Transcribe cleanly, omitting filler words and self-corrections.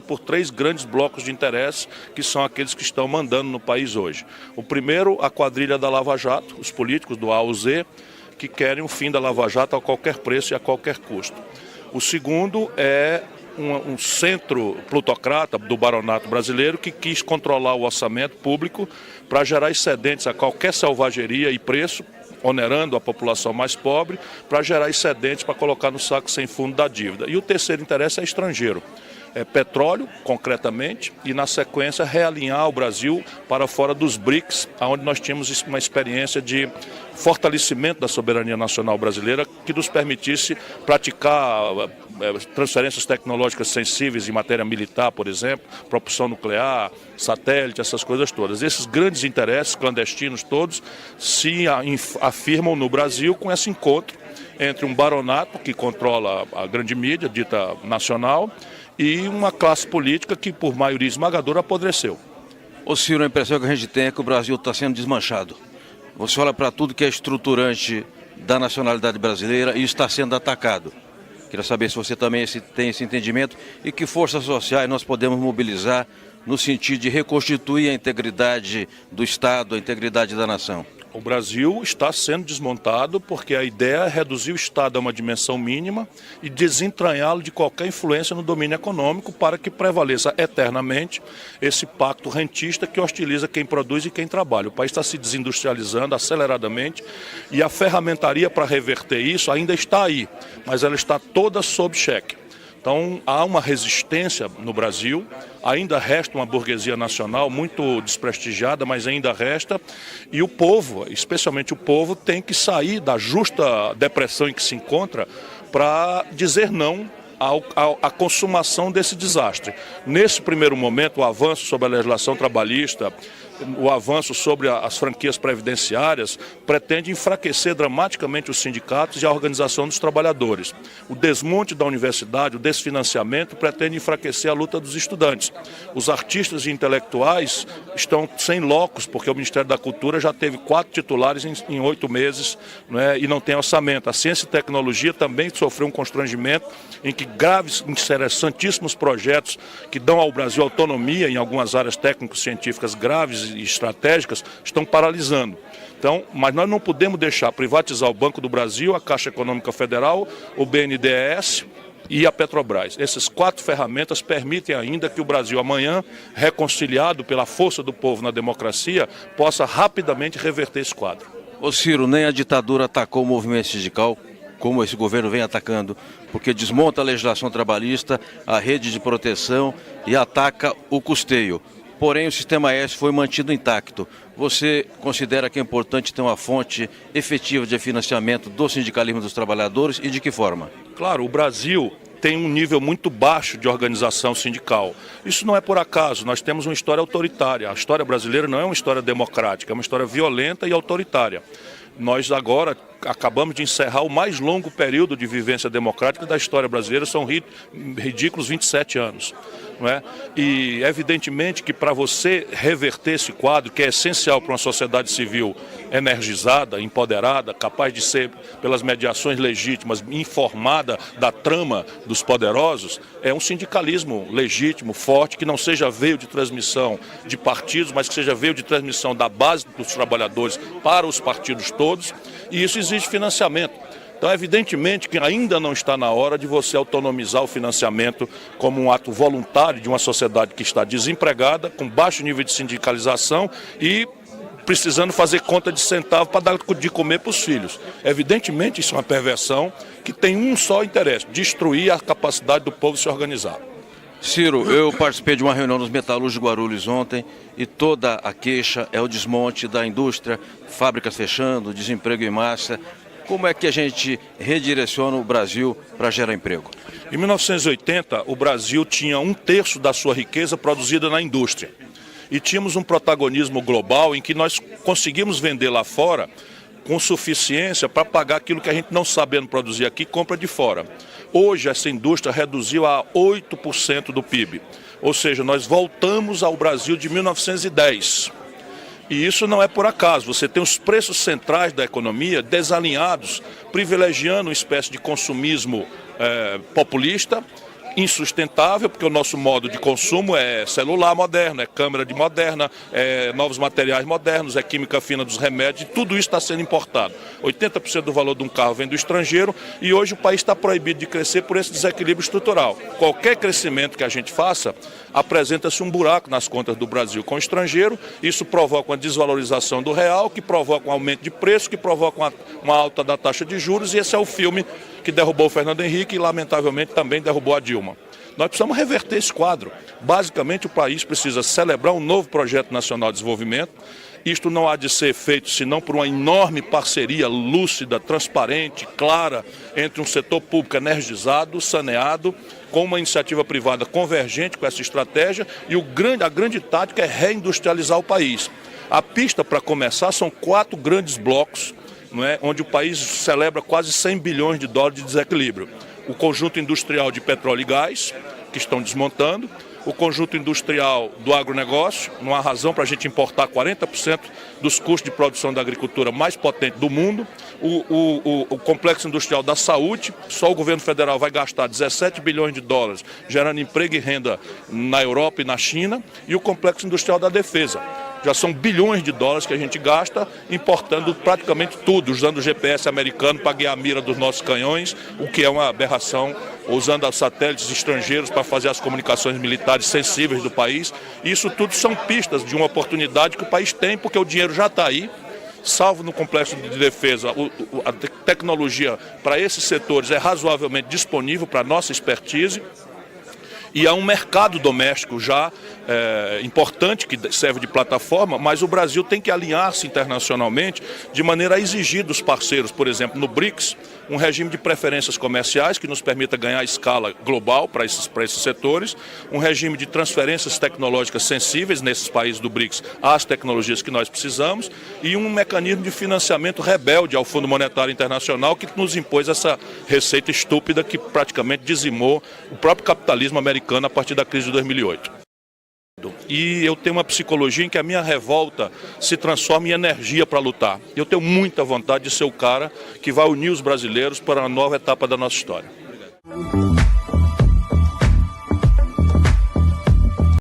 por três grandes blocos de interesse, que são aqueles que estão mandando no país hoje. O primeiro, a quadrilha da Lava Jato, os políticos do A ao Z, que querem o fim da Lava Jato a qualquer preço e a qualquer custo. O segundo é um centro plutocrata do baronato brasileiro que quis controlar o orçamento público para gerar excedentes a qualquer selvageria e preço, onerando a população mais pobre, para gerar excedentes para colocar no saco sem fundo da dívida. E o terceiro interesse é estrangeiro. É petróleo, concretamente, e na sequência realinhar o Brasil para fora dos BRICS, onde nós tínhamos uma experiência de fortalecimento da soberania nacional brasileira que nos permitisse praticar transferências tecnológicas sensíveis em matéria militar, por exemplo, propulsão nuclear, satélite, essas coisas todas. Esses grandes interesses clandestinos todos se afirmam no Brasil com esse encontro entre um baronato que controla a grande mídia, dita nacional, e uma classe política que, por maioria esmagadora, apodreceu. Ô Ciro, a impressão que a gente tem é que o Brasil está sendo desmanchado. Você olha para tudo que é estruturante da nacionalidade brasileira e está sendo atacado. Queria saber se você também tem esse entendimento e que forças sociais nós podemos mobilizar no sentido de reconstituir a integridade do Estado, a integridade da nação. O Brasil está sendo desmontado porque a ideia é reduzir o Estado a uma dimensão mínima e desentranhá-lo de qualquer influência no domínio econômico para que prevaleça eternamente esse pacto rentista que hostiliza quem produz e quem trabalha. O país está se desindustrializando aceleradamente e a ferramentaria para reverter isso ainda está aí, mas ela está toda sob cheque. Então, há uma resistência no Brasil, ainda resta uma burguesia nacional muito desprestigiada, mas ainda resta, e o povo, especialmente o povo, tem que sair da justa depressão em que se encontra para dizer não à consumação desse desastre. Nesse primeiro momento, o avanço sobre a legislação trabalhista, o avanço sobre as franquias previdenciárias pretende enfraquecer dramaticamente os sindicatos e a organização dos trabalhadores. O desmonte da universidade, o desfinanciamento pretende enfraquecer a luta dos estudantes. Os artistas e intelectuais estão sem locos, porque o Ministério da Cultura já teve 4 titulares em 8 meses, né, e não tem orçamento. A ciência e tecnologia também sofreu um constrangimento em que graves, interessantíssimos projetos que dão ao Brasil autonomia em algumas áreas técnico-científicas graves e estratégicas estão paralisando. Então, mas nós não podemos deixar privatizar o Banco do Brasil, a Caixa Econômica Federal, o BNDES e a Petrobras. Essas 4 ferramentas permitem ainda que o Brasil amanhã, reconciliado pela força do povo na democracia, possa rapidamente reverter esse quadro. Ô Ciro, nem a ditadura atacou o movimento sindical, como esse governo vem atacando, porque desmonta a legislação trabalhista, a rede de proteção e ataca o custeio. Porém, o sistema S foi mantido intacto. Você considera que é importante ter uma fonte efetiva de financiamento do sindicalismo dos trabalhadores e de que forma? Claro, o Brasil tem um nível muito baixo de organização sindical. Isso não é por acaso, nós temos uma história autoritária. A história brasileira não é uma história democrática, é uma história violenta e autoritária. Nós agora acabamos de encerrar o mais longo período de vivência democrática da história brasileira, são ridículos 27 anos. Não é? E evidentemente que para você reverter esse quadro, que é essencial para uma sociedade civil energizada, empoderada, capaz de ser, pelas mediações legítimas, informada da trama dos poderosos, é um sindicalismo legítimo, forte, que não seja veio de transmissão de partidos, mas que seja veio de transmissão da base dos trabalhadores para os partidos todos, e isso exige financiamento. Então, evidentemente que ainda não está na hora de você autonomizar o financiamento como um ato voluntário de uma sociedade que está desempregada, com baixo nível de sindicalização e precisando fazer conta de centavo para dar de comer para os filhos. Evidentemente, isso é uma perversão que tem um só interesse: destruir a capacidade do povo se organizar. Ciro, eu participei de uma reunião nos metalúrgicos de Guarulhos ontem e toda a queixa é o desmonte da indústria, fábricas fechando, desemprego em massa. Como é que a gente redireciona o Brasil para gerar emprego? Em 1980, o Brasil tinha 1/3 da sua riqueza produzida na indústria. E tínhamos um protagonismo global em que nós conseguimos vender lá fora com suficiência para pagar aquilo que a gente não sabendo produzir aqui, compra de fora. Hoje essa indústria reduziu a 8% do PIB. Ou seja, nós voltamos ao Brasil de 1910. E isso não é por acaso. Você tem os preços centrais da economia desalinhados, privilegiando uma espécie de consumismo populista insustentável, porque o nosso modo de consumo é celular moderno, é câmera de moderna, é novos materiais modernos, é química fina dos remédios, e tudo isso está sendo importado. 80% do valor de um carro vem do estrangeiro e hoje o país está proibido de crescer por esse desequilíbrio estrutural. Qualquer crescimento que a gente faça, apresenta-se um buraco nas contas do Brasil com o estrangeiro, isso provoca uma desvalorização do real, que provoca um aumento de preço, que provoca uma alta da taxa de juros, e esse é o filme que derrubou o Fernando Henrique e, lamentavelmente, também derrubou a Dilma. Nós precisamos reverter esse quadro. Basicamente, o país precisa celebrar um novo projeto nacional de desenvolvimento. Isto não há de ser feito senão por uma enorme parceria lúcida, transparente, clara, entre um setor público energizado, saneado, com uma iniciativa privada convergente com essa estratégia, e a grande tática é reindustrializar o país. A pista para começar são 4 grandes blocos, não é, onde o país celebra quase 100 bilhões de dólares de desequilíbrio. O conjunto industrial de petróleo e gás, que estão desmontando, o conjunto industrial do agronegócio, não há razão para a gente importar 40% dos custos de produção da agricultura mais potente do mundo, o complexo industrial da saúde, só o governo federal vai gastar 17 bilhões de dólares gerando emprego e renda na Europa e na China, e o complexo industrial da defesa. Já são bilhões de dólares que a gente gasta importando praticamente tudo, usando o GPS americano para guiar a mira dos nossos canhões, o que é uma aberração, usando os satélites estrangeiros para fazer as comunicações militares sensíveis do país. Isso tudo são pistas de uma oportunidade que o país tem, porque o dinheiro já está aí, salvo no complexo de defesa, a tecnologia para esses setores é razoavelmente disponível para a nossa expertise. E há um mercado doméstico já importante que serve de plataforma, mas o Brasil tem que alinhar-se internacionalmente de maneira a exigir dos parceiros, por exemplo, no BRICS, um regime de preferências comerciais que nos permita ganhar escala global para esses setores, um regime de transferências tecnológicas sensíveis nesses países do BRICS às tecnologias que nós precisamos, e um mecanismo de financiamento rebelde ao Fundo Monetário Internacional que nos impôs essa receita estúpida que praticamente dizimou o próprio capitalismo americano a partir da crise de 2008. E eu tenho uma psicologia em que a minha revolta se transforma em energia para lutar. Eu tenho muita vontade de ser o cara que vai unir os brasileiros para uma nova etapa da nossa história.